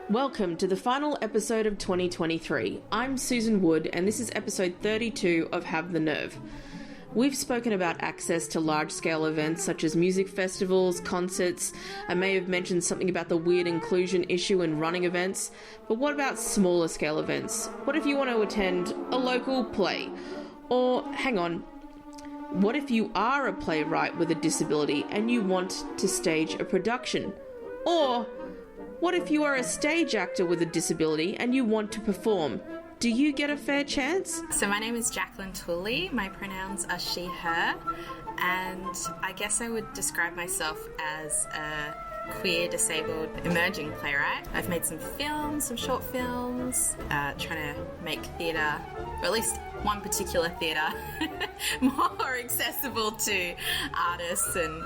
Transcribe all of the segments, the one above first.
Welcome to the final episode of 2023. I'm Susan Wood, and this is episode 32 of Have the Nerve. We've spoken about access to large-scale events such as music festivals, concerts. I may have mentioned something about the weird inclusion issue in running events, but what about smaller scale events? What if you want to attend a local play? Or, hang on, what if you are a playwright with a disability and you want to stage a production? Or, what if you are a stage actor with a disability and you want to perform? Do you get a fair chance? So my name is Jacqueline Tooley. My pronouns are she, her, and I guess I would describe myself as a queer, disabled, emerging playwright. I've made some films, some short films, trying to make theatre, or at least one particular theatre, more accessible to artists and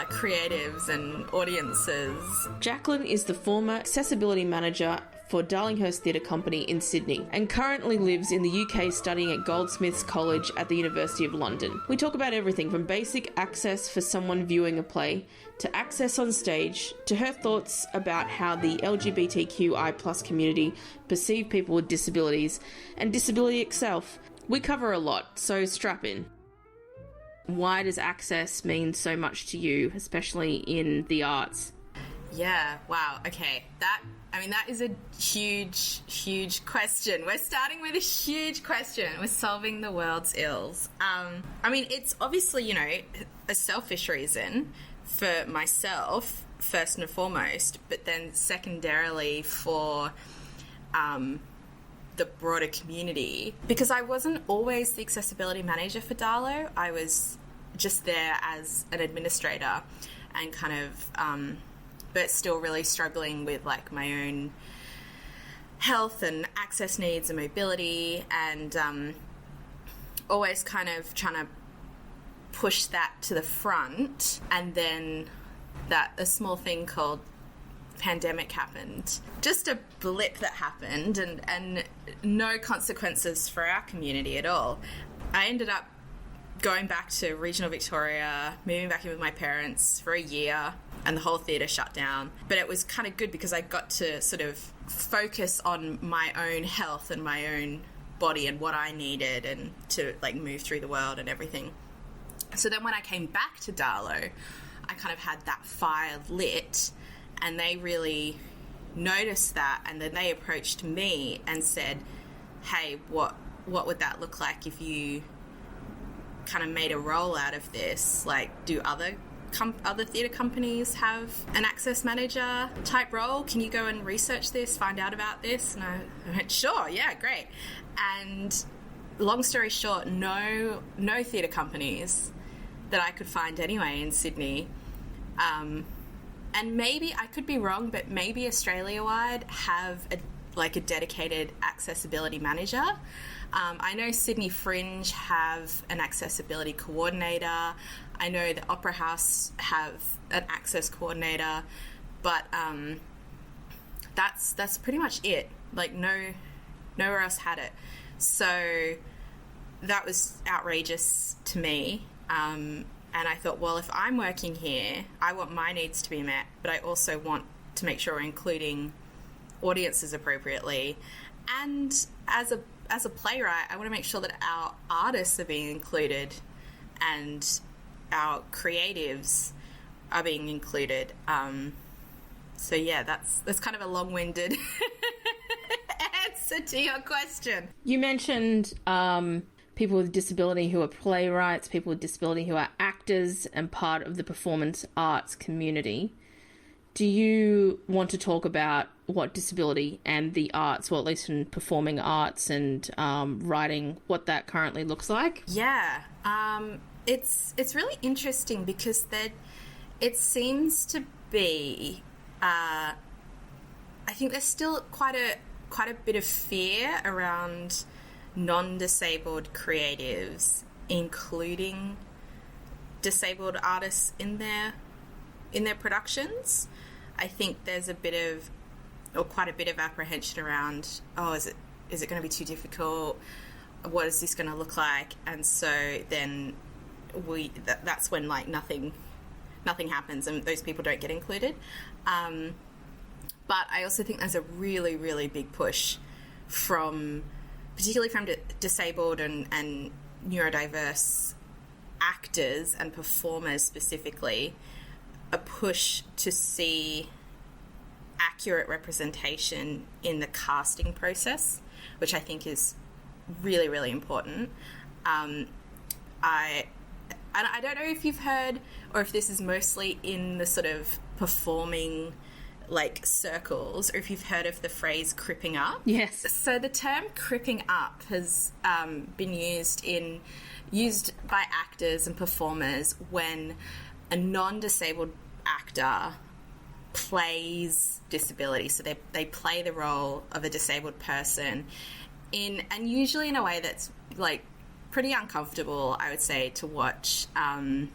creatives and audiences. Jacqueline is the former accessibility manager for Darlinghurst Theatre Company in Sydney and currently lives in the UK studying at Goldsmith's College at the University of London. We talk about everything from basic access for someone viewing a play to access on stage to her thoughts about how the LGBTQI+ community perceive people with disabilities and disability itself. We cover a lot, so strap in. Why does access mean so much to you, especially in the arts? Yeah, wow, okay. That is a huge, huge question. We're starting with a huge question. We're solving the world's ills. It's obviously, a selfish reason for myself, first and foremost, but then secondarily for the broader community. Because I wasn't always the accessibility manager for Darlo. I was just there as an administrator and kind of... but still really struggling with like my own health and access needs and mobility, and always kind of trying to push that to the front. And then a small thing called pandemic happened, just a blip that happened, and no consequences for our community at all. I ended up going back to regional Victoria, moving back in with my parents for a year, and the whole theatre shut down. But it was kind of good because I got to sort of focus on my own health and my own body and what I needed, and to like move through the world and everything. So then when I came back to Darlo, I kind of had that fire lit, and they really noticed that, and then they approached me and said, hey, what would that look like if you kind of made a role out of this? Like, do other theatre companies have an access manager type role? Can you go and research this, find out about this? And I went, sure, yeah, great. And long story short, no theatre companies that I could find anyway in Sydney. And maybe, I could be wrong, but maybe Australia-wide have a dedicated accessibility manager. I know Sydney Fringe have an accessibility coordinator. I know the Opera House have an access coordinator, but that's pretty much it. Like nowhere else had it. So that was outrageous to me. And I thought, well, if I'm working here, I want my needs to be met, but I also want to make sure we're including audiences appropriately. And as a playwright, I want to make sure that our artists are being included and our creatives are being included. So yeah, that's kind of a long-winded answer to your question. You mentioned people with disability who are playwrights, people with disability who are actors and part of the performance arts community. Do you want to talk about what disability and the arts, or at least in performing arts and writing, what that currently looks like? Yeah, it's really interesting because it seems to be. I think there's still quite a bit of fear around non-disabled creatives, including disabled artists in their productions. I think there's quite a bit of apprehension around, is it going to be too difficult? What is this going to look like? And so then that's when like nothing nothing happens and those people don't get included. But I also think there's a really, really big push particularly from disabled and neurodiverse actors and performers specifically, a push to see accurate representation in the casting process, which I think is really, really important. I don't know if you've heard, or if this is mostly in the sort of performing like circles, or if you've heard of the phrase cripping up. Yes. So the term cripping up has been used by actors and performers when a non-disabled actor plays disability. So they play the role of a disabled person and usually in a way that's like pretty uncomfortable, I would say, to watch. And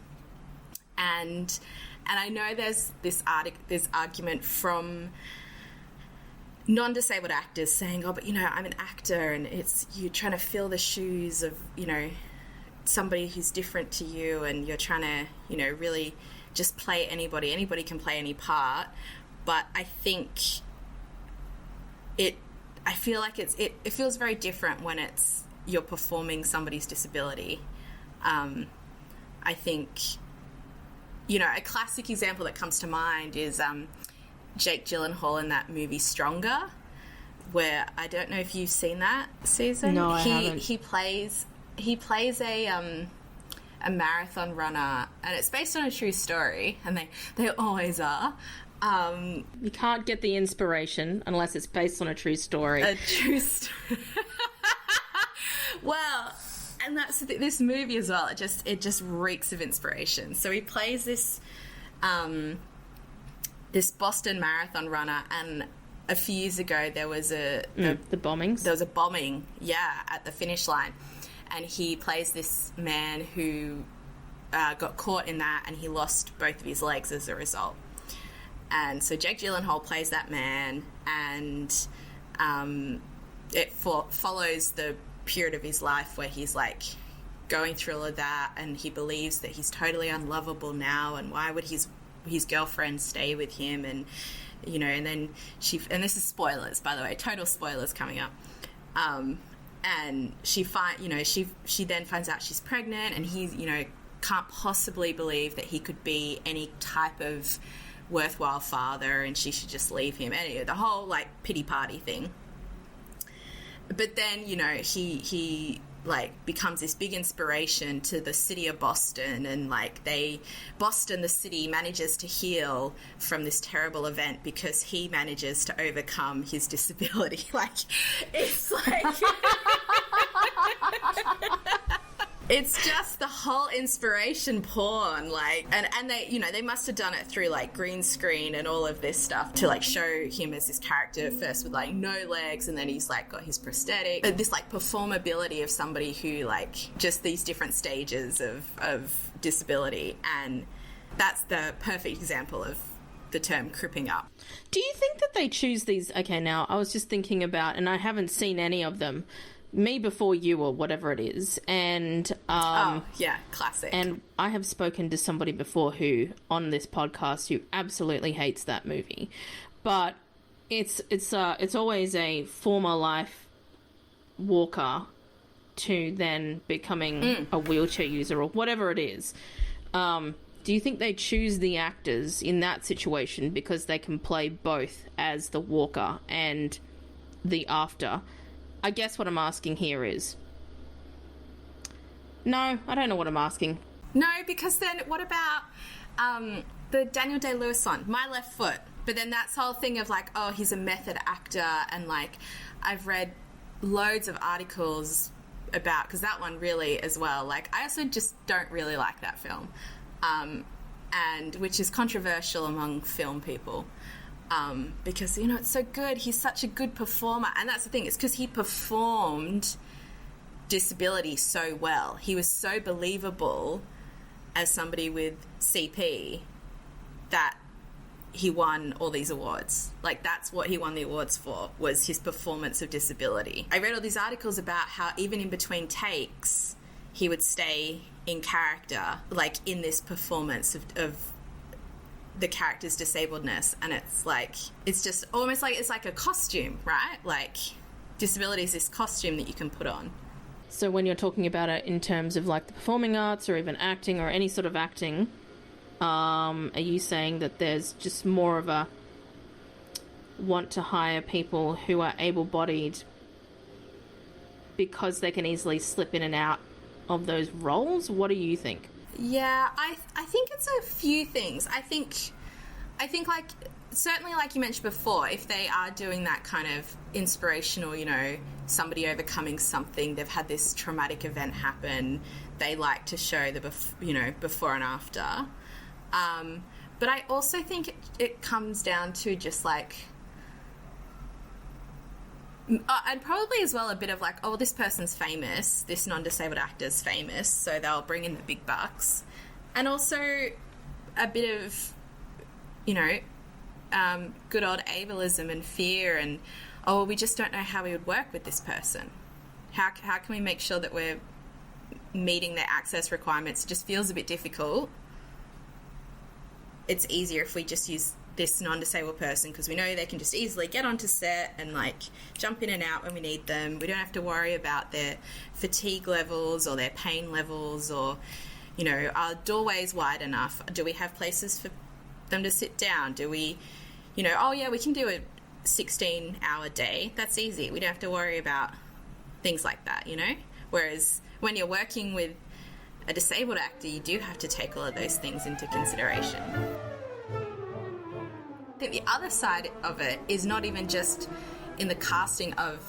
I know there's this argument from non-disabled actors saying, oh, but, you know, I'm an actor and it's you're trying to fill the shoes of, you know, somebody who's different to you and you're trying to, you know, really just play anybody. Anybody can play any part. But I think I feel like it feels very different when you're performing somebody's disability. I think, you know, a classic example that comes to mind is Jake Gyllenhaal in that movie Stronger, where I don't know if you've seen that, Susan. No, I haven't. He plays a marathon runner, and it's based on a true story, and they always are. You can't get the inspiration unless it's based on a true story. A true story. Well, and that's this movie as well. It just reeks of inspiration. So he plays this Boston marathon runner, and a few years ago there was the bombings. There was a bombing, at the finish line, and he plays this man who got caught in that, and he lost both of his legs as a result. And so Jake Gyllenhaal plays that man, and it follows the period of his life where he's like going through all of that, and he believes that he's totally unlovable now, and why would his girlfriend stay with him, and you know, and then and this is spoilers, by the way, total spoilers coming up. And she then finds out she's pregnant, and he, you know, can't possibly believe that he could be any type of worthwhile father, and she should just leave him. Anyway, the whole like pity party thing. But then, you know, he like becomes this big inspiration to the city of Boston, and like the city manages to heal from this terrible event because he manages to overcome his disability. Like, it's like it's just the whole inspiration porn, like, and they, you know, they must have done it through like green screen and all of this stuff to like show him as this character first with like no legs, and then he's like got his prosthetic, this like performability of somebody who like just these different stages of disability, and that's the perfect example of the term cripping up. Do you think that they choose these? Okay, now I was just thinking about, and I haven't seen any of them. Me Before You or whatever it is, and classic. And I have spoken to somebody before who on this podcast who absolutely hates that movie, but it's always a former life walker to then becoming a wheelchair user or whatever it is. Do you think they choose the actors in that situation because they can play both as the walker and the after? I guess what I'm asking here is... No, I don't know what I'm asking. No, because then what about the Daniel Day-Lewis one, My Left Foot? But then that's whole thing of like, oh, he's a method actor, and like I've read loads of articles about, because that one really as well, like I also just don't really like that film, and which is controversial among film people. Because, you know, it's so good. He's such a good performer. And that's the thing. It's because he performed disability so well. He was so believable as somebody with CP that he won all these awards. Like, that's what he won the awards for, was his performance of disability. I read all these articles about how even in between takes, he would stay in character, like in this performance of the character's disabledness, and it's just almost like it's like a costume, right? Like disability is this costume that you can put on. So when you're talking about it in terms of like the performing arts or even acting or any sort of acting, are you saying that there's just more of a want to hire people who are able-bodied because they can easily slip in and out of those roles? What do you think? Yeah, I think it's a few things. I think like, certainly like you mentioned before, if they are doing that kind of inspirational, you know, somebody overcoming something, they've had this traumatic event happen, they like to show the before and after. But I also think it comes down to just like, and probably as well a bit of like, oh, this person's famous, this non-disabled actor's famous, so they'll bring in the big bucks. And also a bit of, you know, good old ableism and fear and, oh, well, we just don't know how we would work with this person. How can we make sure that we're meeting their access requirements? It just feels a bit difficult. It's easier if we just use this non-disabled person because we know they can just easily get onto set and like jump in and out when we need them. We don't have to worry about their fatigue levels or their pain levels or, you know, are doorways wide enough? Do we have places for them to sit down? Do we, you know, oh yeah, we can do a 16-hour day. That's easy. We don't have to worry about things like that, you know? Whereas when you're working with a disabled actor, you do have to take all of those things into consideration. I think the other side of it is not even just in the casting of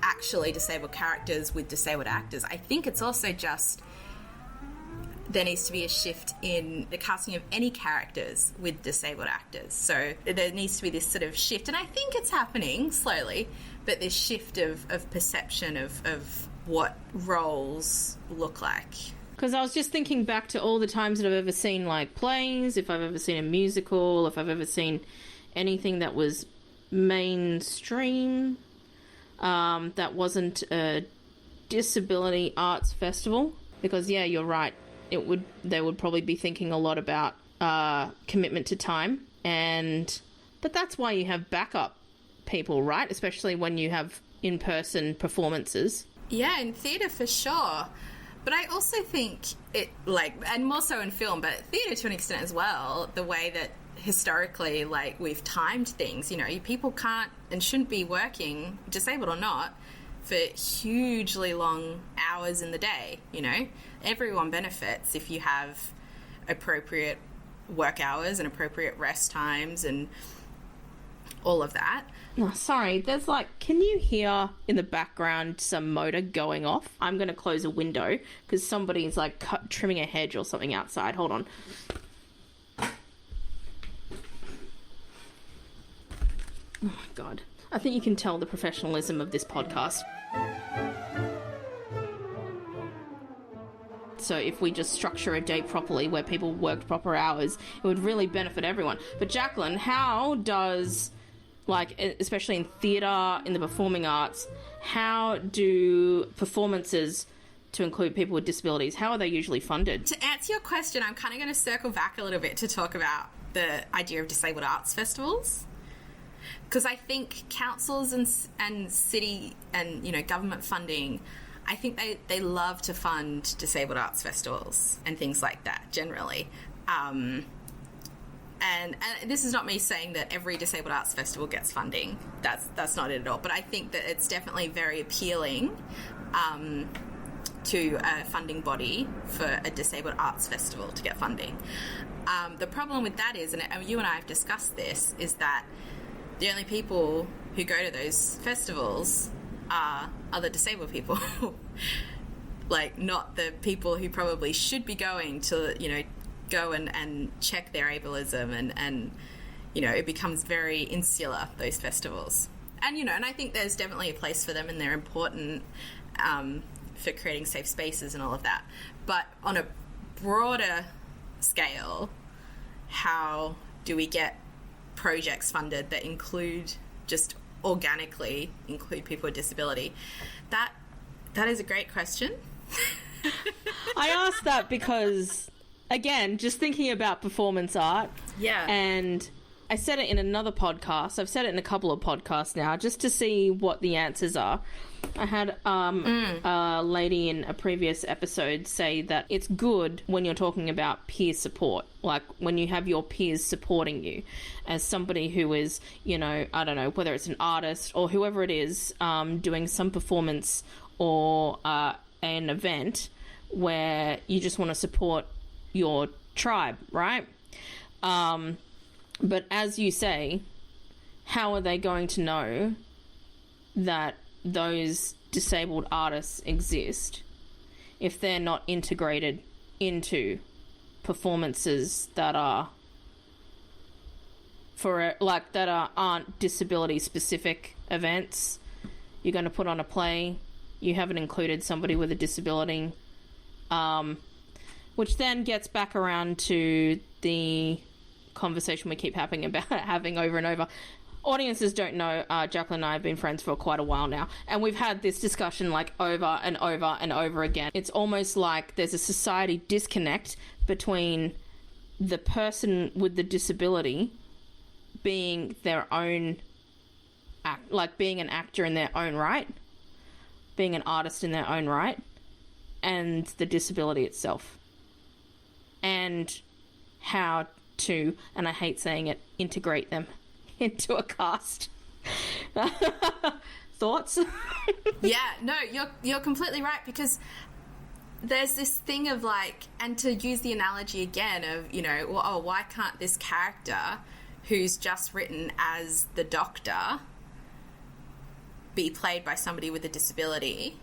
actually disabled characters with disabled actors. I think it's also just there needs to be a shift in the casting of any characters with disabled actors. So there needs to be this sort of shift, and I think it's happening slowly, but this shift of perception of what roles look like. Because I was just thinking back to all the times that I've ever seen, like, plays, if I've ever seen a musical, if I've ever seen anything that was mainstream, that wasn't a disability arts festival. Because, yeah, you're right, they would probably be thinking a lot about commitment to time. But that's why you have backup people, right? Especially when you have in-person performances. Yeah, in theatre for sure. But I also think it, like, and more so in film, but theatre to an extent as well, the way that historically, like, we've timed things, you know, people can't and shouldn't be working, disabled or not, for hugely long hours in the day, you know. Everyone benefits if you have appropriate work hours and appropriate rest times and all of that. Oh, sorry, there's like, can you hear in the background some motor going off? I'm going to close a window because somebody's like trimming a hedge or something outside. Hold on. Oh my God. I think you can tell the professionalism of this podcast. So if we just structure a day properly where people worked proper hours, it would really benefit everyone. But Jacqueline, how does, like, especially in theatre, in the performing arts, how do performances to include people with disabilities, how are they usually funded? To answer your question, I'm kind of going to circle back a little bit to talk about the idea of disabled arts festivals. Because I think councils and city and, you know, government funding, I think they love to fund disabled arts festivals and things like that generally. And this is not me saying that every disabled arts festival gets funding. That's not it at all. But I think that it's definitely very appealing to a funding body for a disabled arts festival to get funding. The problem with that is, and you and I have discussed this, is that the only people who go to those festivals are other disabled people. Like, not the people who probably should be going to, you know, go and check their ableism and you know, it becomes very insular, those festivals. And, you know, and I think there's definitely a place for them and they're important for creating safe spaces and all of that. But on a broader scale, how do we get projects funded that include, just organically include people with disability? That is a great question. I asked that because again, just thinking about performance art. Yeah. And I said it in another podcast. I've said it in a couple of podcasts now, just to see what the answers are. I had a lady in a previous episode say that it's good when you're talking about peer support, like when you have your peers supporting you as somebody who is, you know, I don't know, whether it's an artist or whoever it is, doing some performance or an event where you just want to support your tribe, right? But as you say, how are they going to know that those disabled artists exist if they're not integrated into performances that are aren't disability specific events? You're going to put on a play, you haven't included somebody with a disability, which then gets back around to the conversation we keep having over and over. Audiences don't know, Jacqueline and I have been friends for quite a while now, and we've had this discussion like over and over and over again. It's almost like there's a society disconnect between the person with the disability being their own like being an actor in their own right, being an artist in their own right, and the disability itself. And how to, and I hate saying it, integrate them into a cast. Thoughts? Yeah, no, you're completely right, because there's this thing of like, and to use the analogy again of, you know, well, oh, why can't this character who's just written as the doctor be played by somebody with a disability?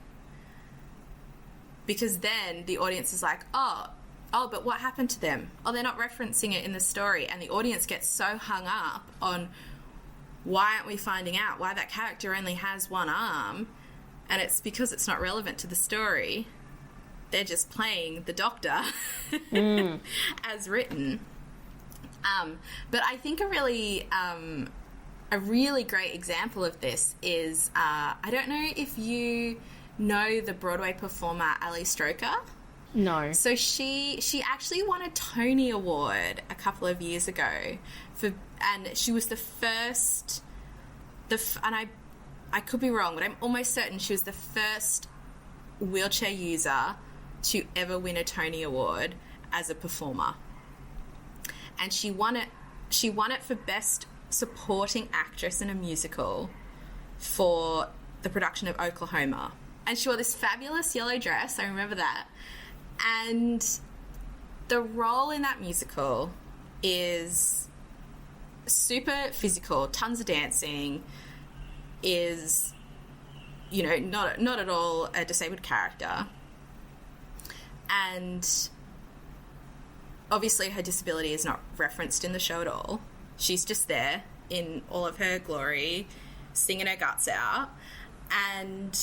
Because then the audience is like, oh, but what happened to them? Oh, they're not referencing it in the story. And the audience gets so hung up on why aren't we finding out why that character only has one arm, and it's because it's not relevant to the story. They're just playing the doctor as written. But I think a really great example of this is, I don't know if you know the Broadway performer Ali Stroker. No. So she actually won a Tony Award a couple of years ago and she was the first, and I could be wrong, but I'm almost certain she was the first wheelchair user to ever win a Tony Award as a performer. And she won it for Best Supporting Actress in a Musical for the production of Oklahoma. And she wore this fabulous yellow dress, I remember that. And the role in that musical is super physical, tons of dancing, is, you know, not at all a disabled character. And obviously her disability is not referenced in the show at all. She's just there in all of her glory, singing her guts out. And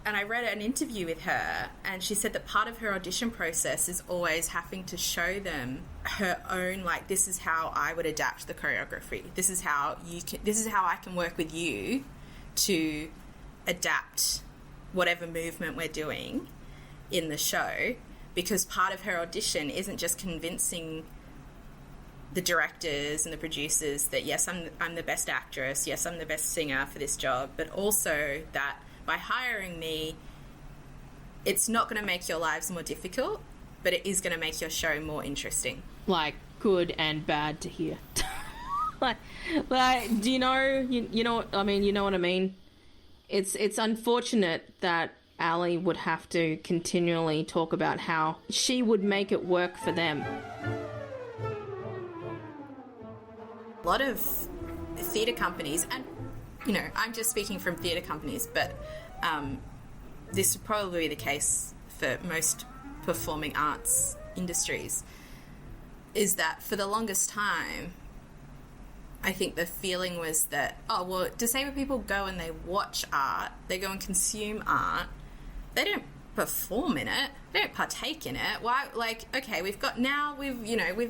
I read an interview with her, and she said that part of her audition process is always having to show them her own, like, this is how I would adapt the choreography. This is how I can work with you to adapt whatever movement we're doing in the show, because part of her audition isn't just convincing the directors and the producers that, yes, I'm the best actress, yes, I'm the best singer for this job, but also that by hiring me, it's not going to make your lives more difficult, but it is going to make your show more interesting. Like, good and bad to hear. like, do you know, you know what I mean? You know what I mean? It's unfortunate that Ali would have to continually talk about how she would make it work for them. A lot of theatre companies, and, you know, I'm just speaking from theatre companies, but this would probably be the case for most performing arts industries, is that for the longest time, I think the feeling was that, oh, well, disabled people go and they watch art, they go and consume art, they don't perform in it, they don't partake in it. Why? Like, okay, we've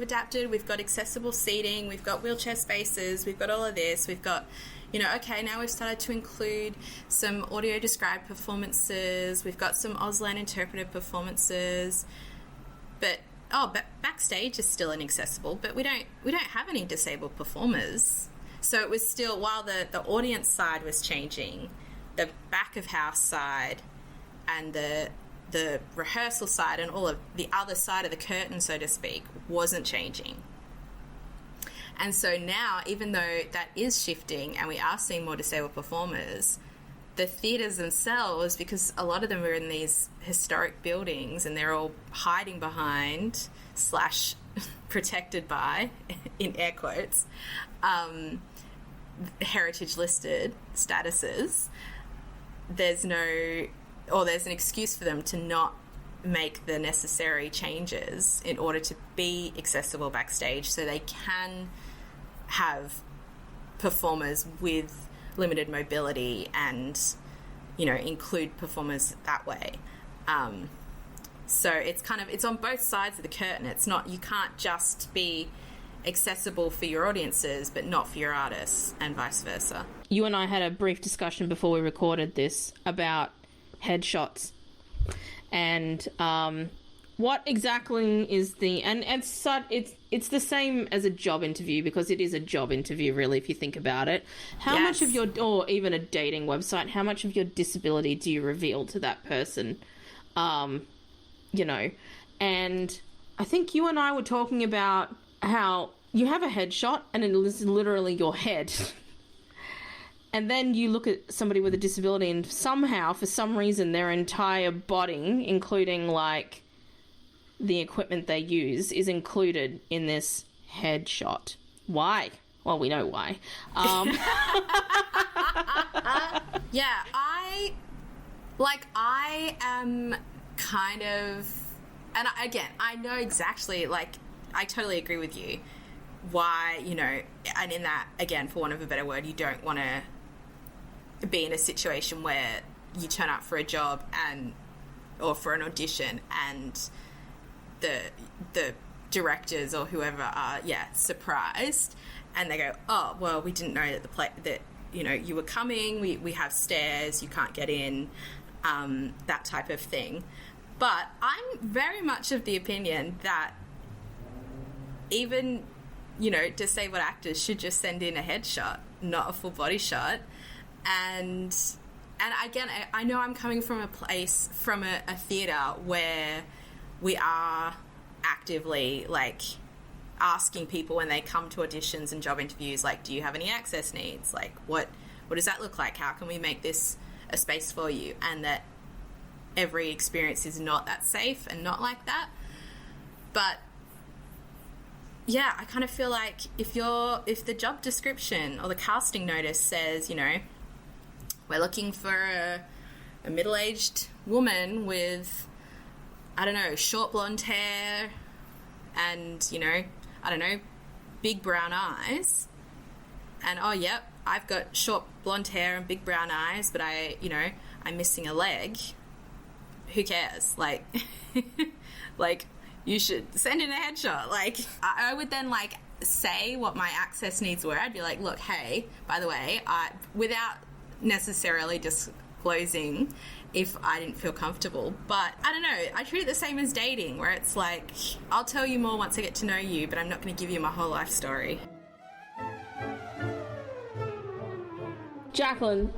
adapted, we've got accessible seating, we've got wheelchair spaces, we've got all of this, we've got, you know, okay, now we've started to include some audio described performances, we've got some Auslan interpreted performances, but but backstage is still inaccessible, but we don't have any disabled performers. So it was still, while the audience side was changing, the back of house side and the rehearsal side and all of the other side of the curtain, so to speak, wasn't changing. And so now, even though that is shifting and we are seeing more disabled performers, the theatres themselves, because a lot of them are in these historic buildings and they're all hiding behind / protected by, in air quotes, heritage listed statuses, there's an excuse for them to not make the necessary changes in order to be accessible backstage, so they can have performers with limited mobility and, you know, include performers that way. So it's on both sides of the curtain. It's not, you can't just be accessible for your audiences but not for your artists, and vice versa. You and I had a brief discussion before we recorded this about headshots and what exactly is the it's the same as a job interview, because it is a job interview really, if you think about it. How much of your, or even a dating website, how much of your disability do you reveal to that person? You know, and I think you and I were talking about how you have a headshot and it is literally your head. And then you look at somebody with a disability and somehow, for some reason, their entire body, including like the equipment they use, is included in this headshot. Why? Well, we know why. Yeah, I am kind of, and again, I know exactly, like, I totally agree with you why, you know, and in that, again, for want of a better word, you don't want to be in a situation where you turn up for a job or for an audition and the directors or whoever are surprised, and they go, oh well, we didn't know that you know, you were coming, we have stairs, you can't get in, that type of thing. But I'm very much of the opinion that even, you know, disabled actors should just send in a headshot, not a full body shot. And again, I know I'm coming from a place, from a theatre where we are actively, like, asking people when they come to auditions and job interviews, like, do you have any access needs? Like, what does that look like? How can we make this a space for you? And that every experience is not that safe and not like that. But yeah, I kind of feel like if the job description or the casting notice says, you know, we're looking for a middle-aged woman with, I don't know, short blonde hair and, you know, I don't know, big brown eyes, and oh yep, I've got short blonde hair and big brown eyes, but I'm missing a leg. Who cares? Like, like, you should send in a headshot. Like, I would then, like, say what my access needs were. I'd be like, look, hey, by the way, without necessarily disclosing if I didn't feel comfortable. But I don't know, I treat it the same as dating, where it's like, I'll tell you more once I get to know you, but I'm not going to give you my whole life story. Jacqueline,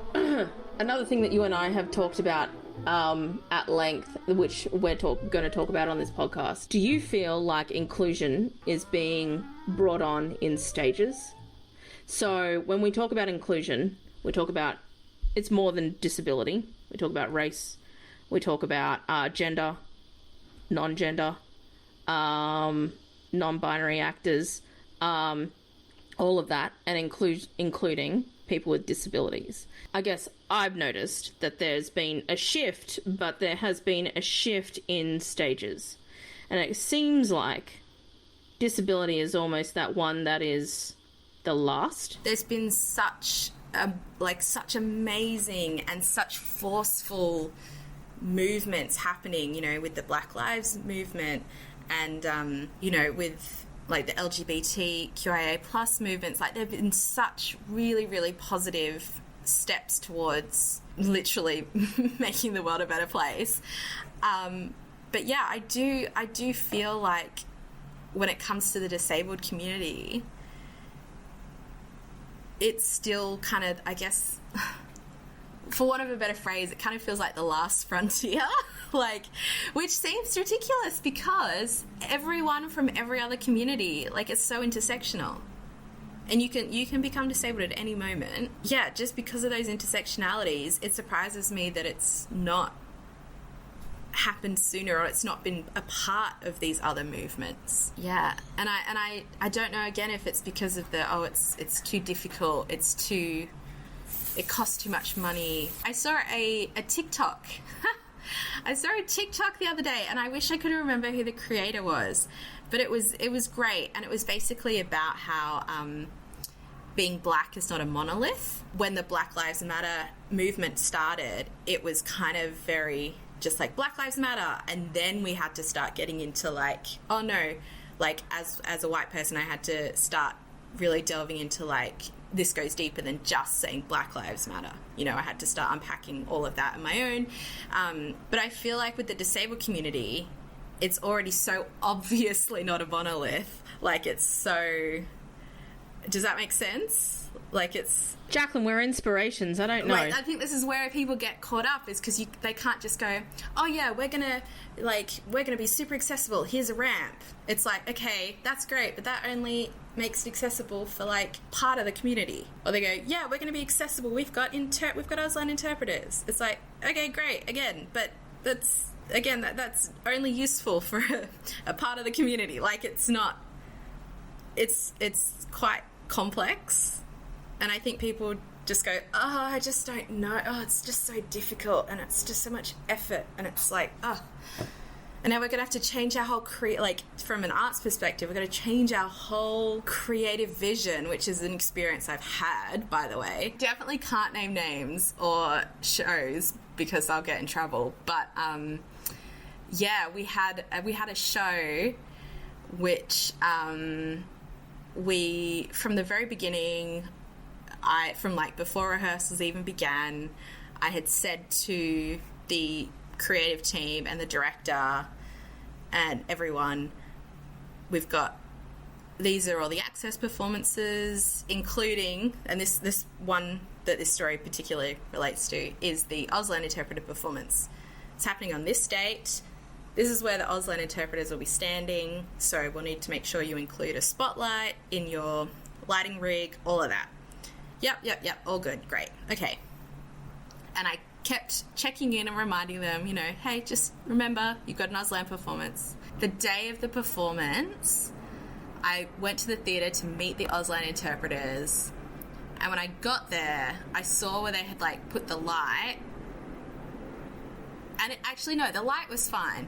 another thing that you and I have talked about at length, which we're going to talk about on this podcast. Do you feel like inclusion is being brought on in stages? So when we talk about inclusion, we talk about it's more than disability. We talk about race. We talk about gender, non-gender, non-binary actors, all of that, and including people with disabilities. I guess I've noticed that there's been a shift, but there has been a shift in stages. And it seems like disability is almost that one that is the last. There's been such amazing and such forceful movements happening, you know, with the Black Lives movement and, you know, with like the LGBTQIA plus movements. Like, there have been such really, really positive steps towards literally making the world a better place. But yeah, I do feel like when it comes to the disabled community, it's still kind of, I guess, for want of a better phrase, it kind of feels like the last frontier, like, which seems ridiculous because everyone from every other community, like, it's so intersectional. And you can become disabled at any moment. Yeah, just because of those intersectionalities, it surprises me that it's not happened sooner, or it's not been a part of these other movements. Yeah, and I don't know, again, if it's because of the it's too difficult, it costs too much money. I saw a TikTok. I saw a TikTok the other day, and I wish I could remember who the creator was, but it was great, and it was basically about how being black is not a monolith. When the Black Lives Matter movement started, it was kind of very just like Black Lives Matter, and then we had to start getting into like, oh no, like as a white person I had to start really delving into like, this goes deeper than just saying Black Lives Matter. You know, I had to start unpacking all of that on my own. But I feel like with the disabled community, it's already so obviously not a monolith. Like, it's so... Does that make sense? Like, it's... Jacqueline, we're inspirations. I don't know. Like, I think this is where people get caught up, is because they can't just go, oh yeah, we're gonna be super accessible. Here's a ramp. It's like, okay, that's great, but that only makes it accessible for like part of the community. Or they go, yeah, we're gonna be accessible. We've got Auslan interpreters. It's like, okay, great, again, but that's only useful for a part of the community. Like, it's not. It's quite complex. And I think people just go, oh, I just don't know. Oh, it's just so difficult, and it's just so much effort, and it's like, oh. And now we're going to have to change our whole from an arts perspective, we're going to change our whole creative vision, which is an experience I've had, by the way. Definitely can't name names or shows because I'll get in trouble. But yeah, we had a show which we, from the very beginning, from like before rehearsals even began, I had said to the creative team and the director and everyone, these are all the access performances, including, and this one that this story particularly relates to is the Auslan interpreter performance. It's happening on this date. This is where the Auslan interpreters will be standing, so we'll need to make sure you include a spotlight in your lighting rig, all of that. Yep, all good, great, okay. And I kept checking in and reminding them, you know, hey, just remember, you've got an Auslan performance. The day of the performance, I went to the theatre to meet the Auslan interpreters, and when I got there, I saw where they had, like, put the light, and the light was fine,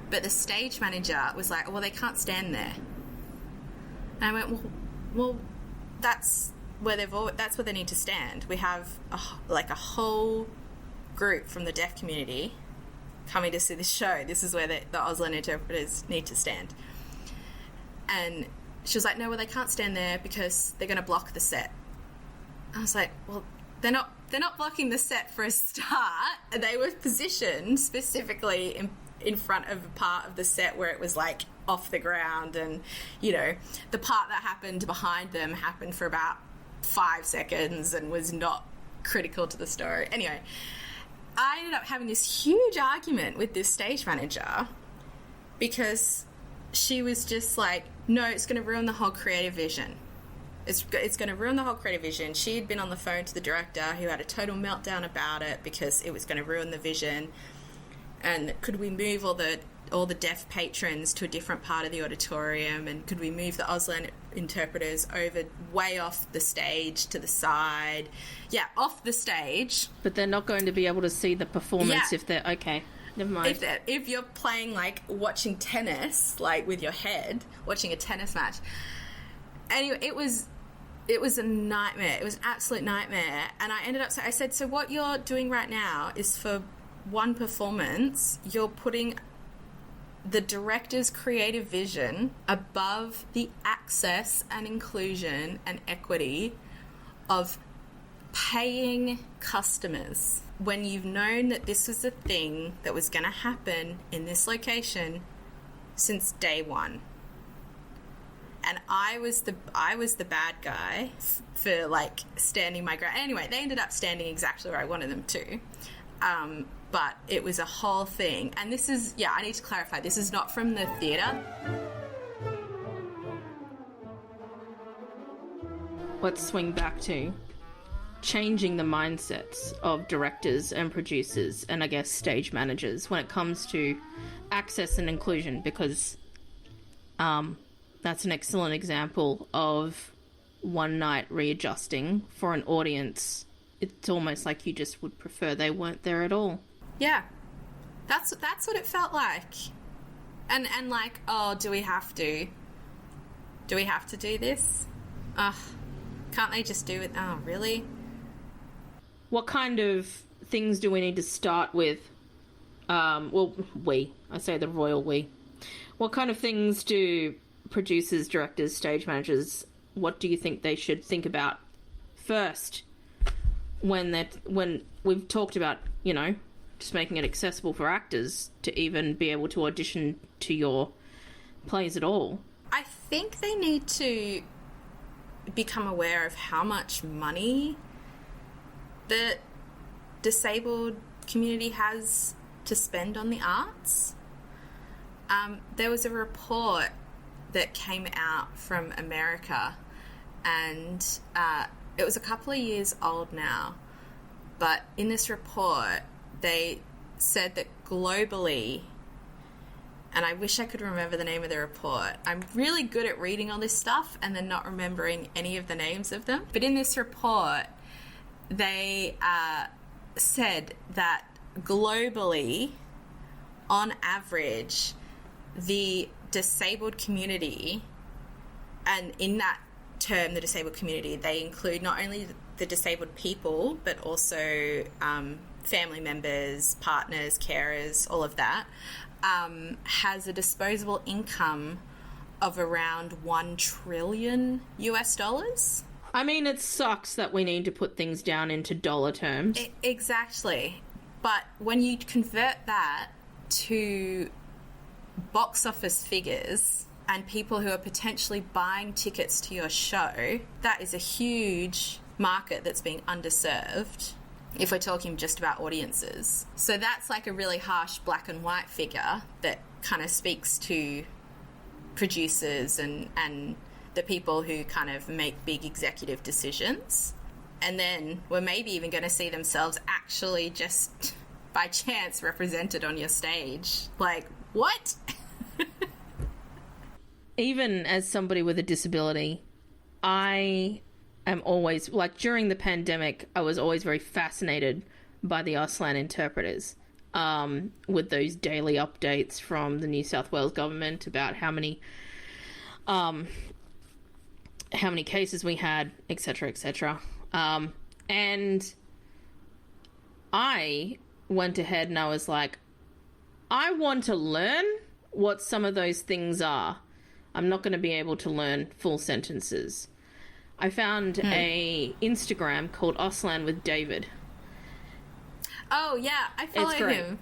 but the stage manager was like, well, they can't stand there. And I went, well, that's where they need to stand. We have a whole group from the deaf community coming to see this show. This is where the Auslan interpreters need to stand. And she was like, no, well, they can't stand there because they're going to block the set. I was like, well, they're not blocking the set for a start. They were positioned specifically in front of a part of the set where it was like off the ground, and, you know, the part that happened behind them happened for about 5 seconds and was not critical to the story. Anyway, I ended up having this huge argument with this stage manager because she was just like, no, it's going to ruin the whole creative vision. It's going to ruin the whole creative vision. She had been on the phone to the director, who had a total meltdown about it because it was going to ruin the vision. And could we move all the deaf patrons to a different part of the auditorium, and could we move the Auslan interpreters over way off the stage to the side? Yeah, off the stage. But they're not going to be able to see the performance if they're... Okay, never mind. If you're playing, like, watching tennis, like, with your head, watching a tennis match. Anyway, it was a nightmare. It was an absolute nightmare. And I said, so what you're doing right now is for one performance, you're putting the director's creative vision above the access and inclusion and equity of paying customers. when you've known that this was a thing that was going to happen in this location since day one. And I was the bad guy for, like, standing my ground. Anyway, they ended up standing exactly where I wanted them to. But it was a whole thing. And this is, I need to clarify, this is not from the theatre. Let's swing back to changing the mindsets of directors and producers and, I guess, stage managers when it comes to access and inclusion, because that's an excellent example of one night readjusting for an audience. It's almost like you just would prefer they weren't there at all. Yeah. That's what it felt like. And like, oh, do we have to? Do we have to do this? Ugh. Can't they just do it? Oh, really? What kind of things do we need to start with? I say the royal we. What kind of things do producers, directors, stage managers, what do you think they should think about first when we've talked about, just making it accessible for actors to even be able to audition to your plays at all? I think they need to become aware of how much money the disabled community has to spend on the arts. There was a report that came out from America, and it was a couple of years old now, but in this report they said that globally, and I wish I could remember the name of the report. I'm really good at reading all this stuff and then not remembering any of the names of them. But in this report, they said that globally, on average, the disabled community, and in that term, the disabled community, they include not only the disabled people, but also family members, partners, carers, all of that, has a disposable income of around $1 trillion US. I mean, it sucks that we need to put things down into dollar terms. Exactly. But when you convert that to box office figures and people who are potentially buying tickets to your show, that is a huge market that's being underserved if we're talking just about audiences. So that's like a really harsh black and white figure that kind of speaks to producers and the people who kind of make big executive decisions. And then we're maybe even going to see themselves actually just by chance represented on your stage. Like, what? Even as somebody with a disability, I am always, like during the pandemic, I was always very fascinated by the Auslan interpreters, with those daily updates from the New South Wales government about how many cases we had, etc., etc. And I went ahead and I was like, I want to learn what some of those things are. I'm not going to be able to learn full sentences. I found a Instagram called Auslan with David. Oh yeah, I follow him.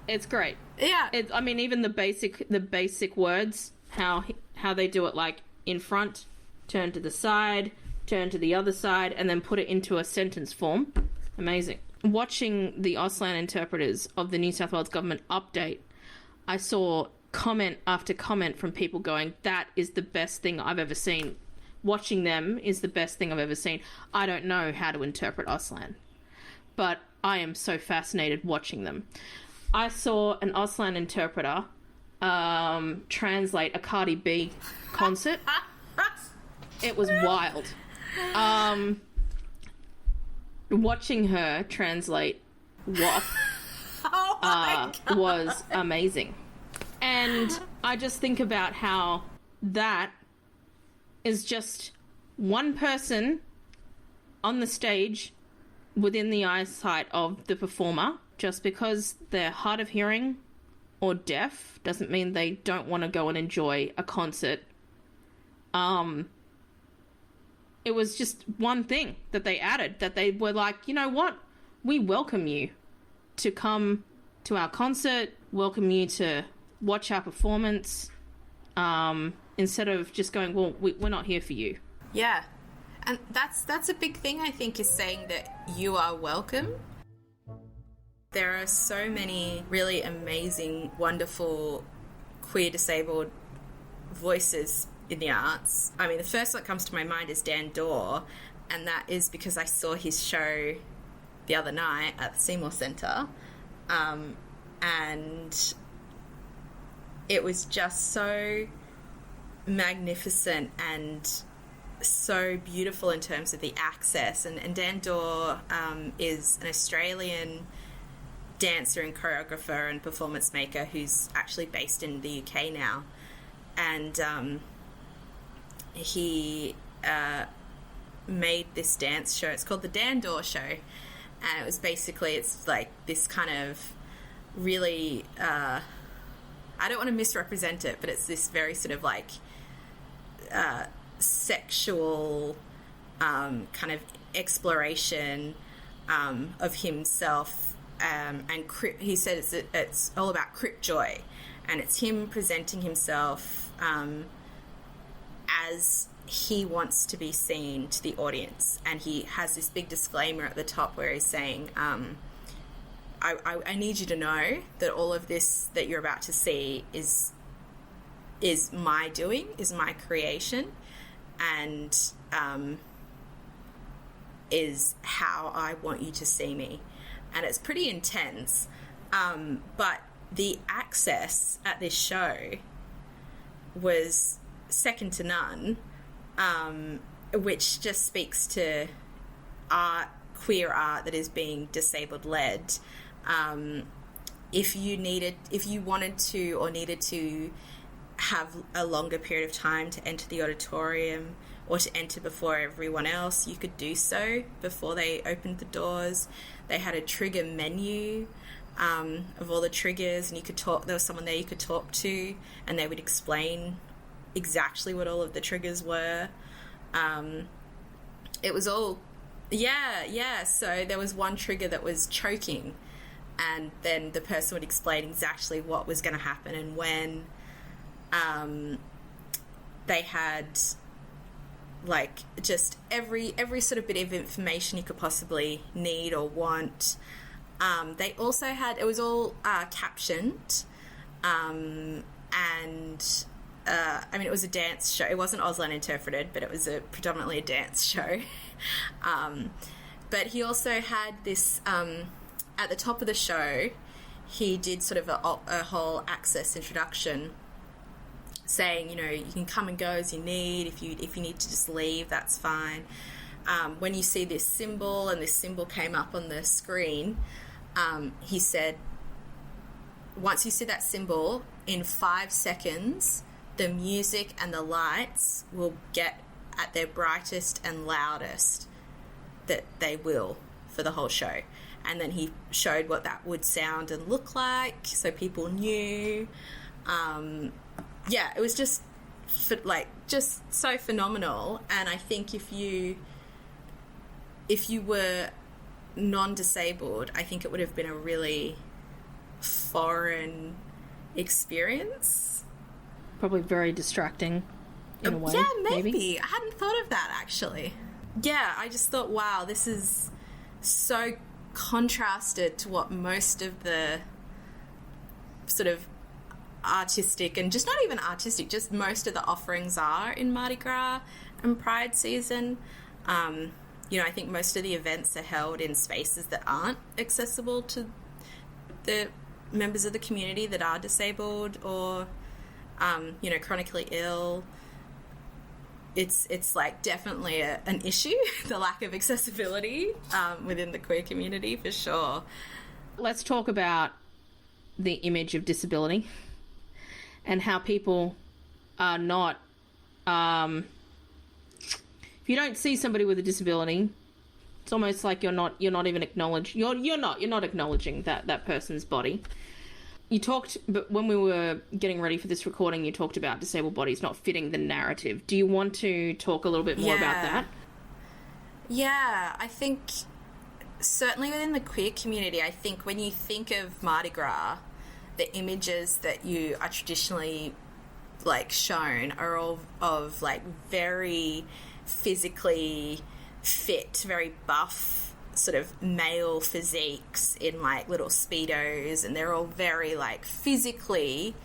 It's great. Yeah. I mean, even the basic words, how they do it, like in front, turn to the side, turn to the other side, and then put it into a sentence form. Amazing. Watching the Auslan interpreters of the New South Wales government update, I saw comment after comment from people going, that is the best thing I've ever seen. Watching them is the best thing I've ever seen. I don't know how to interpret Auslan, but I am so fascinated watching them. I saw an Auslan interpreter translate a Cardi B concert. It was wild. Watching her translate WAP was amazing. And I just think about how that is just one person on the stage within the eyesight of the performer. Just because they're hard of hearing or deaf doesn't mean they don't want to go and enjoy a concert. It was just one thing that they added, that they were like, you know what? We welcome you. to come to our concert, welcome you to watch our performance, instead of just going, well, we're not here for you. Yeah. And that's a big thing, I think, is saying that you are welcome. There are so many really amazing, wonderful, queer disabled voices in the arts. I mean, the first one that comes to my mind is Dan Dorr, and that is because I saw his show the other night at the Seymour Centre, and it was just so magnificent and so beautiful in terms of the access. And Dan Dorr is an Australian dancer and choreographer and performance maker who's actually based in the UK now. And he made this dance show. It's called the Dan Dorr Show. And it was basically, it's like this kind of really, I don't want to misrepresent it, but it's this very sort of like sexual kind of exploration of himself. And he said it's all about crypt joy. And it's him presenting himself as he wants to be seen to the audience. And he has this big disclaimer at the top where he's saying, I need you to know that all of this that you're about to see is my doing, is my creation, and is how I want you to see me. And it's pretty intense. But the access at this show was second to none, which just speaks to art, queer art that is being disabled led. If you wanted to or needed to have a longer period of time to enter the auditorium or to enter before everyone else, you could do so before they opened the doors. They had a trigger menu of all the triggers, and you could talk. There was someone there you could talk to, and they would explain exactly what all of the triggers were. It was all, yeah. So there was one trigger that was choking, and then the person would explain exactly what was going to happen and when. They had like just every sort of bit of information you could possibly need or want. They also had, it was all captioned, and I mean, it was a dance show. It wasn't Auslan interpreted, but it was predominantly a dance show. But he also had this, at the top of the show, he did sort of a whole access introduction saying, you know, you can come and go as you need. If you need to just leave, that's fine. When you see this symbol, and this symbol came up on the screen, he said, once you see that symbol, in 5 seconds, the music and the lights will get at their brightest and loudest that they will for the whole show. And then he showed what that would sound and look like, so people knew. Yeah, it was just so phenomenal. And I think if you were non-disabled, I think it would have been a really foreign experience. Probably very distracting in a way. Yeah, maybe. I hadn't thought of that, actually. Yeah, I just thought, wow, this is so contrasted to what most of the sort of artistic, and just not even artistic, just most of the offerings are in Mardi Gras and Pride season. You know, I think most of the events are held in spaces that aren't accessible to the members of the community that are disabled or, you know, chronically ill. It's like definitely an issue, the lack of accessibility within the queer community, for sure. Let's talk about the image of disability and how people are not, if you don't see somebody with a disability, it's almost like you're not even acknowledging, you're not acknowledging that person's body. You talked, but when we were getting ready for this recording, you talked about disabled bodies not fitting the narrative. Do you want to talk a little bit more about that? Yeah, I think certainly within the queer community, I think when you think of Mardi Gras, the images that you are traditionally like shown are all of like very physically fit, very buff sort of male physiques in like little Speedos, and they're all very like physically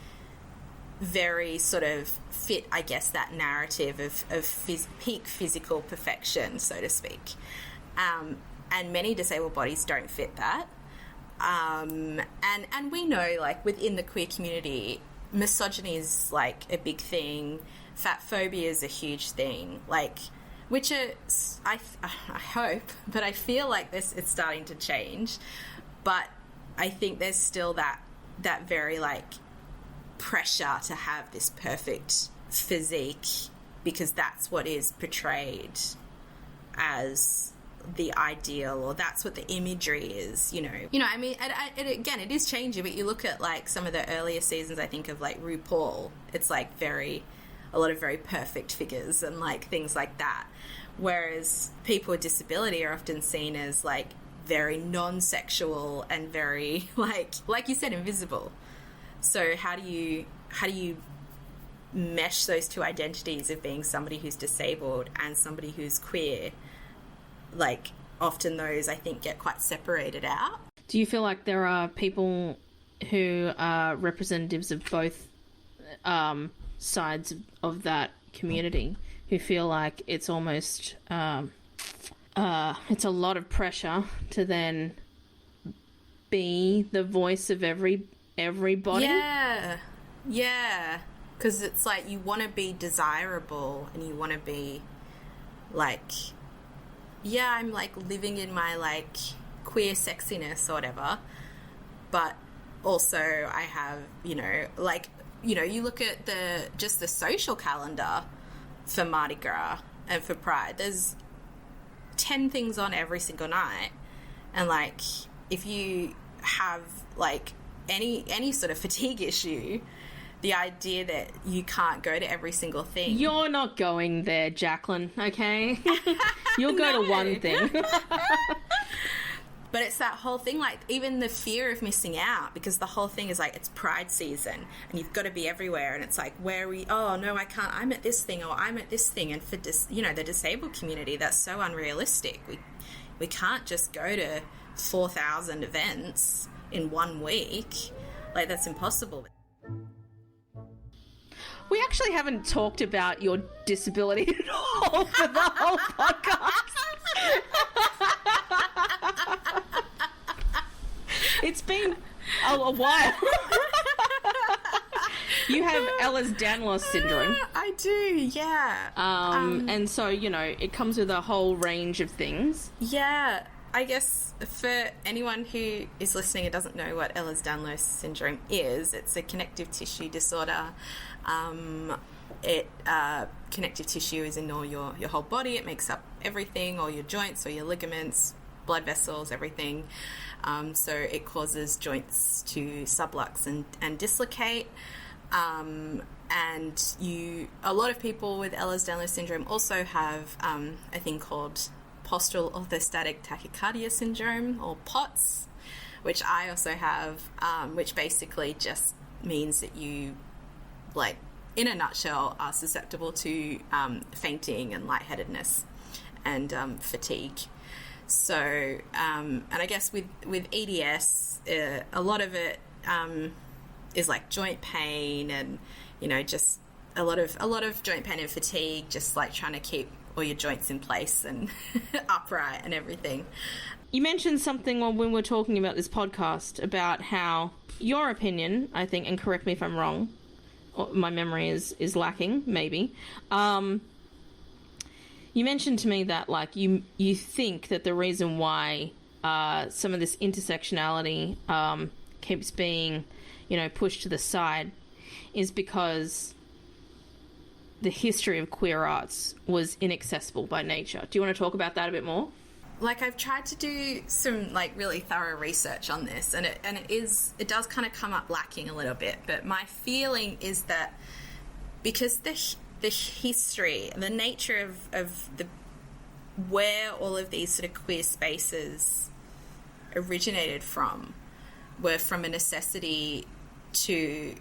very sort of fit, I guess, that narrative of peak physical perfection, so to speak. And many disabled bodies don't fit that. And we know, like, within the queer community, misogyny is, like, a big thing. Fat phobia is a huge thing. Like, which are, I hope, but I feel like it's starting to change. But I think there's still that very, like, pressure to have this perfect physique because that's what is portrayed as the ideal, or that's what the imagery is, you know. I mean, again, it is changing, but you look at like some of the earlier seasons, I think, of like RuPaul, it's like a lot of very perfect figures and like things like that, whereas people with disability are often seen as like very non-sexual and very like you said, invisible. So how do you mesh those two identities of being somebody who's disabled and somebody who's queer? Like, often those, I think, get quite separated out. Do you feel like there are people who are representatives of both sides of that community who feel like it's almost it's a lot of pressure to then be the voice of everybody? Yeah, because it's like you want to be desirable and you want to be like, yeah, I'm like living in my like queer sexiness or whatever, but also I have, you look at the social calendar for Mardi Gras and for Pride, there's 10 things on every single night, and like if you have like any sort of fatigue issue, the idea that you can't go to every single thing. You're not going there, Jacqueline, okay? You'll go to one thing. But it's that whole thing, like, even the fear of missing out, because the whole thing is like, it's Pride season and you've got to be everywhere, and it's like, oh no, I can't, I'm at this thing, or I'm at this thing. And for the disabled community, that's so unrealistic. We can't just go to 4,000 events in 1 week. Like, that's impossible. We actually haven't talked about your disability at all for the whole podcast. It's been a while. You have Ehlers-Danlos syndrome. I do, yeah. And so, it comes with a whole range of things. Yeah. I guess for anyone who is listening and doesn't know what Ehlers-Danlos syndrome is, it's a connective tissue disorder. Connective tissue is in all your whole body. It makes up everything, all your joints, all your ligaments, blood vessels, everything. So it causes joints to sublux and dislocate. And a lot of people with Ehlers-Danlos syndrome also have a thing called postural orthostatic tachycardia syndrome, or POTS, which I also have, which basically just means that you, like, in a nutshell, are susceptible to fainting and lightheadedness and fatigue. So, and I guess with EDS, a lot of it is like joint pain and, just a lot of joint pain and fatigue, just like trying to keep all your joints in place and upright and everything. You mentioned something when we were talking about this podcast about how your opinion, I think, and correct me if I'm wrong, or my memory is lacking, maybe. You mentioned to me that, like, you think that the reason why some of this intersectionality keeps being, pushed to the side is because the history of queer arts was inaccessible by nature. Do you want to talk about that a bit more? Like, I've tried to do some, like, really thorough research on this, and it does kind of come up lacking a little bit, but my feeling is that because the history and the nature of the where all of these sort of queer spaces originated from were from a necessity to,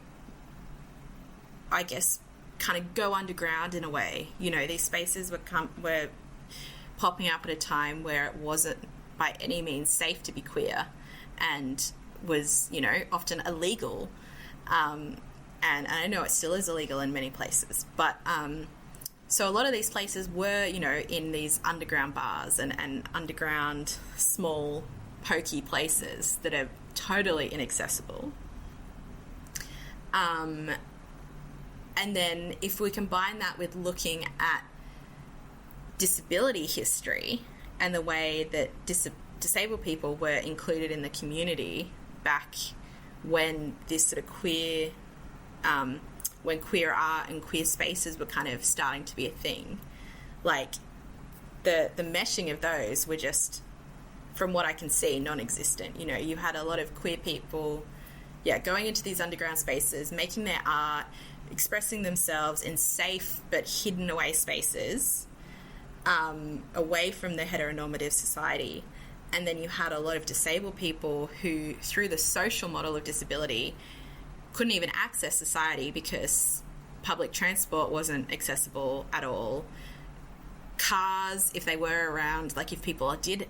I guess, kind of go underground in a way. You know, these spaces were popping up at a time where it wasn't by any means safe to be queer, and was, you know, often illegal. And I know it still is illegal in many places, but so a lot of these places were, you know, in these underground bars and underground small pokey places that are totally inaccessible. And then if we combine that with looking at disability history and the way that disabled people were included in the community back when this sort of queer, when queer art and queer spaces were kind of starting to be a thing, like the meshing of those were just, from what I can see, non-existent. You know, you had a lot of queer people, going into these underground spaces, making their art, expressing themselves in safe but hidden away spaces, away from the heteronormative society. And then you had a lot of disabled people who, through the social model of disability, couldn't even access society because public transport wasn't accessible at all. Cars, if they were around, like if people did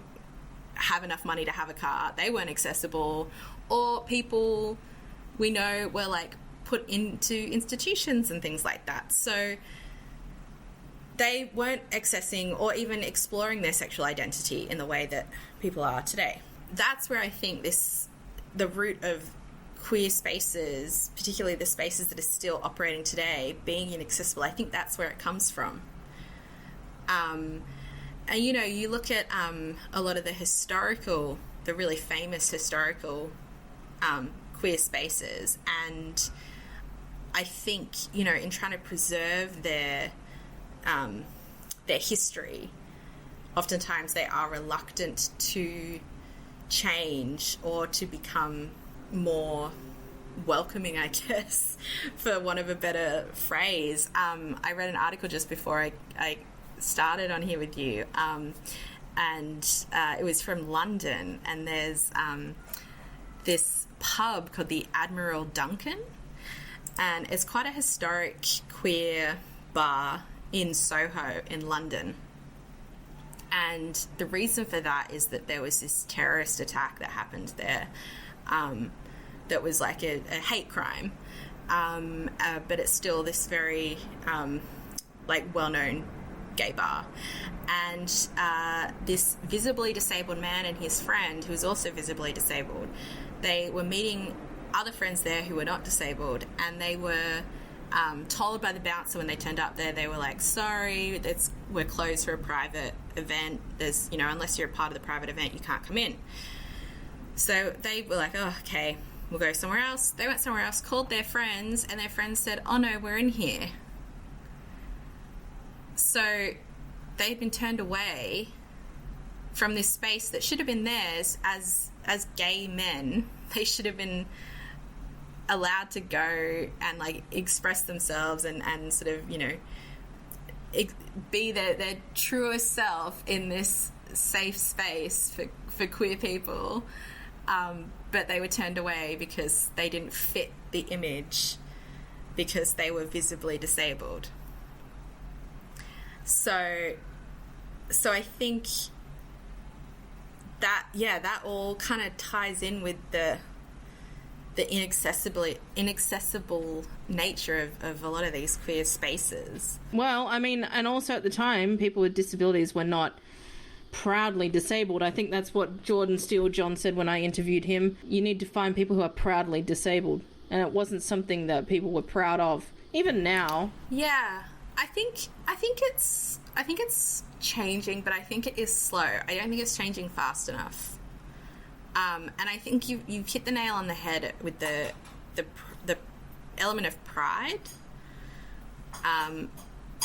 have enough money to have a car, they weren't accessible. Or people we know were like put into institutions and things like that. So they weren't accessing or even exploring their sexual identity in the way that people are today. That's where I think the root of queer spaces, particularly the spaces that are still operating today, being inaccessible, I think that's where it comes from. And, you know, you look at a lot of the really famous historical queer spaces, and I think, you know, in trying to preserve their history, oftentimes they are reluctant to change or to become more welcoming, I guess, for want of a better phrase. I read an article just before I started on here with you, and it was from London, and there's this pub called the Admiral Duncan, and it's quite a historic queer bar in Soho in London. And the reason for that is that there was this terrorist attack that happened there, that was like a hate crime, but it's still this very like well-known gay bar. And this visibly disabled man and his friend, who was also visibly disabled, they were meeting other friends there who were not disabled, and they were told by the bouncer when they turned up there, they were like, sorry, we're closed for a private event. There's, you know, unless you're a part of the private event, you can't come in. So they were like, oh, okay, we'll go somewhere else. They went somewhere else, called their friends, and their friends said, oh no, we're in here. So they'd been turned away from this space that should have been theirs as gay men. They should have been allowed to go and like express themselves and sort of, you know, be their truest self in this safe space for queer people, but they were turned away because they didn't fit the image because they were visibly disabled. So I think that, that all kind of ties in with the inaccessible nature of a lot of these queer spaces. Well, I mean, and also at the time, people with disabilities were not proudly disabled. I think that's what Jordan Steele John said when I interviewed him. You need to find people who are proudly disabled, and it wasn't something that people were proud of, even now. Yeah, I think it's changing, but I think it is slow. I don't think it's changing fast enough. And I think you hit the nail on the head with the element of pride,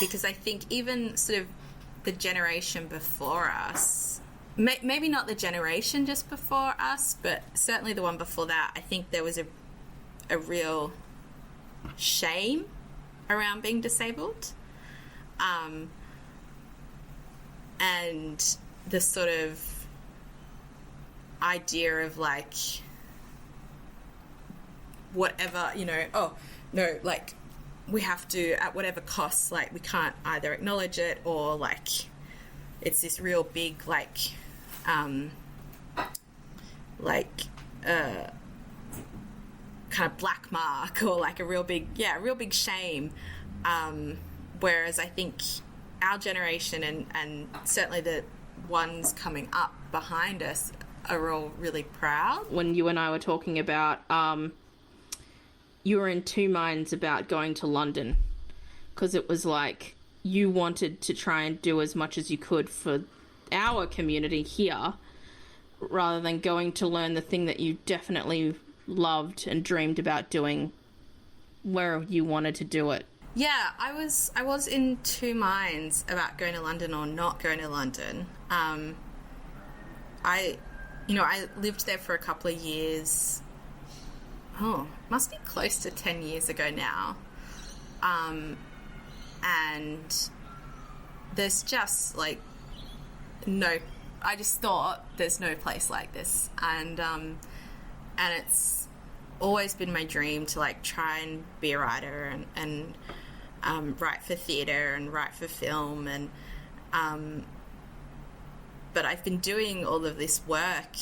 because I think even sort of the generation before us, maybe not the generation just before us, but certainly the one before that, I think there was a real shame around being disabled, and the sort of idea of like whatever, you know, oh no, like we have to at whatever cost, like we can't either acknowledge it or like it's this real big like kind of black mark or like a real big shame, whereas I think our generation and certainly the ones coming up behind us are all really proud. When you and I were talking about you were in two minds about going to London, because it was like you wanted to try and do as much as you could for our community here rather than going to learn the thing that you definitely loved and dreamed about doing where you wanted to do it. Yeah, I was in two minds about going to London or not going to London. I lived there for a couple of years. Oh, must be close to 10 years ago now. And there's just like I just thought there's no place like this. And it's always been my dream to like try and be a writer and write for theatre and write for film and but I've been doing all of this work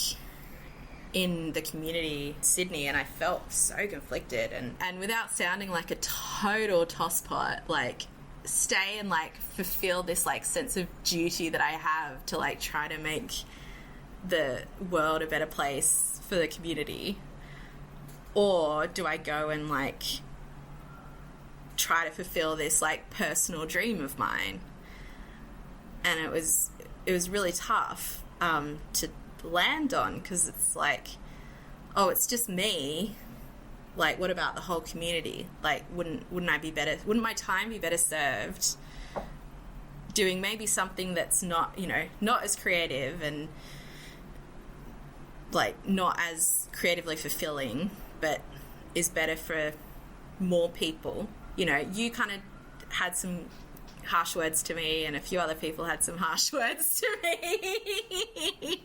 in the community Sydney and I felt so conflicted and without sounding like a total tosspot, like stay and like fulfill this like sense of duty that I have to like try to make the world a better place for the community, or do I go and like try to fulfill this like personal dream of mine? And it was really tough to land on, because it's like, oh, it's just me. Like, what about the whole community? Like, wouldn't my time be better served doing maybe something that's not, you know, not as creative and like not as creatively fulfilling, but is better for more people? You know, you kind of had some harsh words to me and a few other people had some harsh words to me.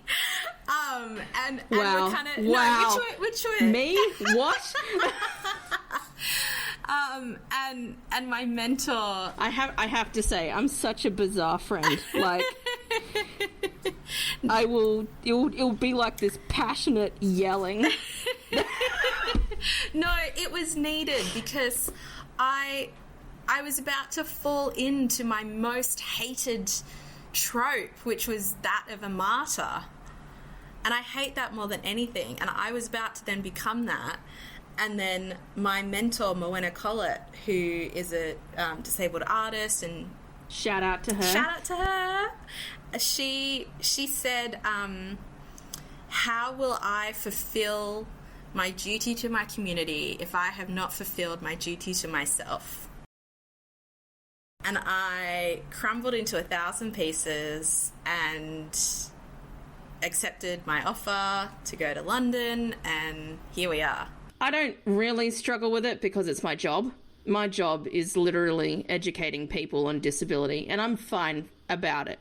And wow. we're kind of... Wow. No, which were... Me? What? And my mentor... I have to say, I'm such a bizarre friend. Like, it'll be like this passionate yelling. No, it was needed because I was about to fall into my most hated trope, which was that of a martyr. And I hate that more than anything. And I was about to then become that. And then my mentor, Moena Collett, who is a disabled artist, and shout out to her. She said, how will I fulfill my duty to my community if I have not fulfilled my duty to myself? And I crumbled into 1,000 pieces and accepted my offer to go to London, and here we are. I don't really struggle with it because it's my job. My job is literally educating people on disability, and I'm fine about it.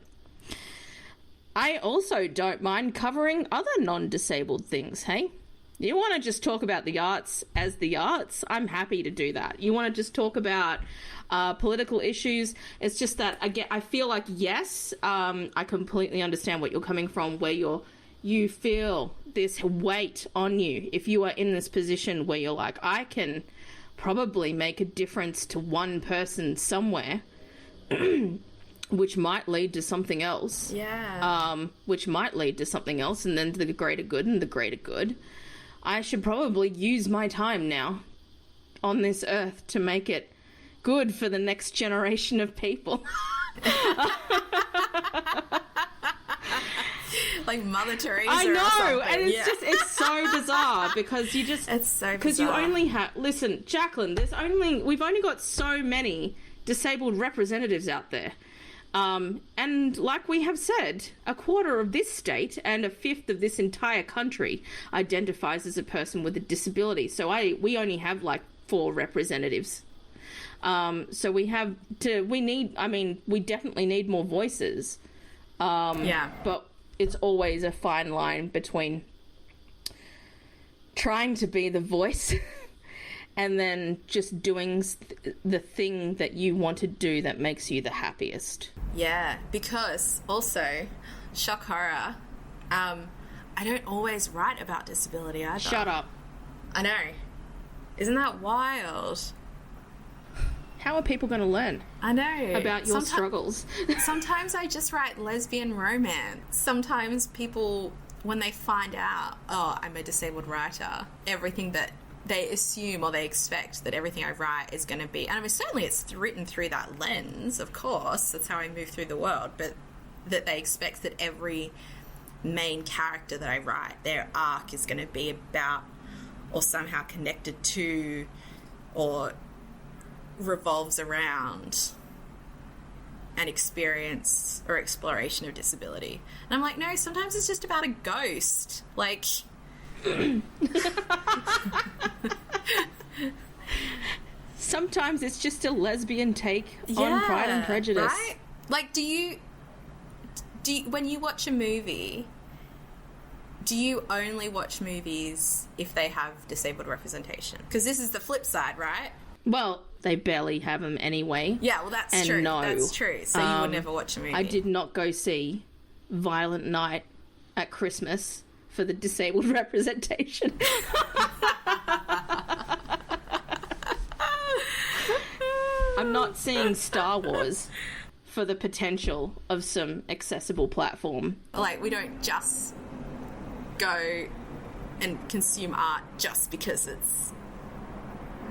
I also don't mind covering other non-disabled things, hey? You want to just talk about the arts as the arts? I'm happy to do that. You want to just talk about political issues? It's just that, again, I feel like, yes, I completely understand what you're coming from, where you feel this weight on you if you are in this position where you're like, I can probably make a difference to one person somewhere, which might lead to something else. Yeah. Which might lead to something else, and then to the greater good and the greater good. I should probably use my time now on this earth to make it good for the next generation of people. Like Mother Teresa. I know, or something. and it's so bizarre because you just... It's so bizarre. Because you only have... Listen, Jacqueline, we've only got so many disabled representatives out there. And like we have said, 1/4 of this state and 1/5 of this entire country identifies as a person with a disability. So we only have like 4 representatives. So we definitely need more voices. Yeah. But it's always a fine line between trying to be the voice and then just doing the thing that you want to do that makes you the happiest. Yeah, because also, shock horror, I don't always write about disability either. Shut up. I know. Isn't that wild? How are people going to learn? I know. About your struggles? Sometimes I just write lesbian romance. Sometimes people, when they find out, oh, I'm a disabled writer, everything that they assume or they expect that everything I write is going to be, and I mean, certainly it's written through that lens, of course, that's how I move through the world, but that they expect that every main character that I write, their arc is going to be about or somehow connected to or revolves around an experience or exploration of disability. And I'm like, no, sometimes it's just about a ghost. Like... Sometimes it's just a lesbian take on Pride and Prejudice. Right? Like, do you when you watch a movie, do you only watch movies if they have disabled representation? Because this is the flip side, right? Well, they barely have them anyway. Yeah, well, that's and true. No, that's true. So you would never watch a movie. I did not go see Violent Night at Christmas for the disabled representation. I'm not seeing Star Wars for the potential of some accessible platform. Like, we don't just go and consume art just because it's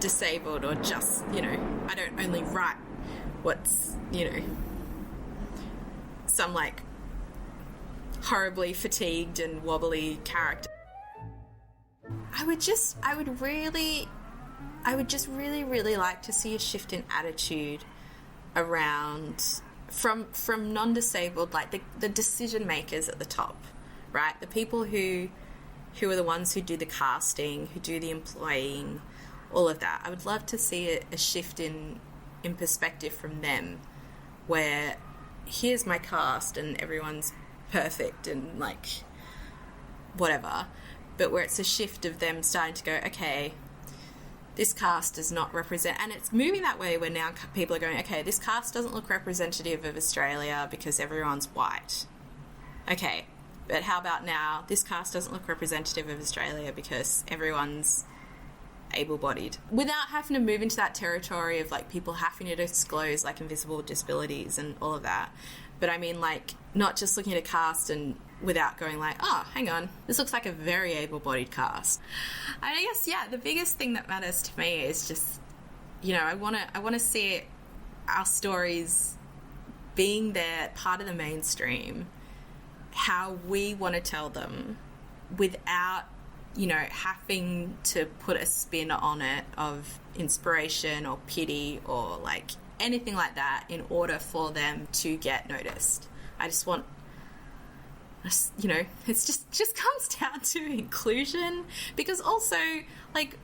disabled or just, you know, I don't only write what's, you know, some, like, horribly fatigued and wobbly character. I would just really like to see a shift in attitude around from non-disabled, like the decision makers at the top, right? The people who are the ones who do the casting, who do the employing, all of that. I would love to see a shift in perspective from them, where here's my cast and everyone's perfect and like whatever, but where it's a shift of them starting to go, okay, this cast does not represent, and it's moving that way where now people are going, okay, this cast doesn't look representative of Australia because everyone's white. Okay, but how about now, this cast doesn't look representative of Australia because everyone's able-bodied. Without having to move into that territory of like people having to disclose like invisible disabilities and all of that. But I mean, like, not just looking at a cast and without going like, oh, hang on, this looks like a very able-bodied cast. And I guess, yeah, the biggest thing that matters to me is just, you know, I want to see our stories being there, part of the mainstream, how we want to tell them without, you know, having to put a spin on it of inspiration or pity or like anything like that in order for them to get noticed. I just want, you know, it's just comes down to inclusion, because also like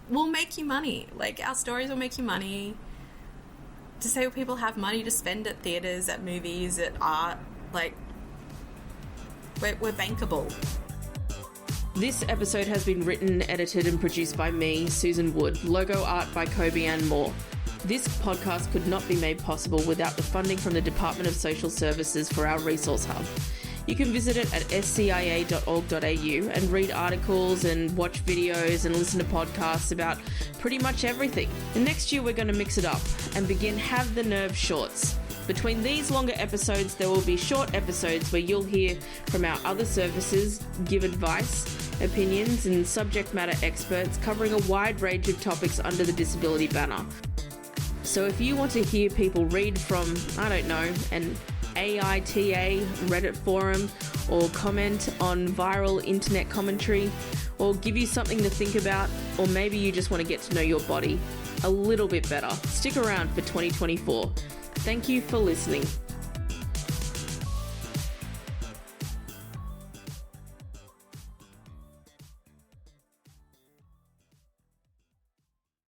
we'll make you money. Like, our stories will make you money. Disabled people have money to spend at theatres, at movies, at art. Like, we're bankable. This episode has been written, edited and produced by me, Susan Wood. Logo art by Kobe Ann Moore. This podcast could not be made possible without the funding from the Department of Social Services for our resource hub. You can visit it at scia.org.au and read articles and watch videos and listen to podcasts about pretty much everything. And next year we're going to mix it up and begin Have the Nerve Shorts. Between these longer episodes, there will be short episodes where you'll hear from our other services, give advice, opinions and subject matter experts covering a wide range of topics under the disability banner. So if you want to hear people read from, I don't know, an AITA Reddit forum, or comment on viral internet commentary, or give you something to think about, or maybe you just want to get to know your body a little bit better, stick around for 2024. Thank you for listening.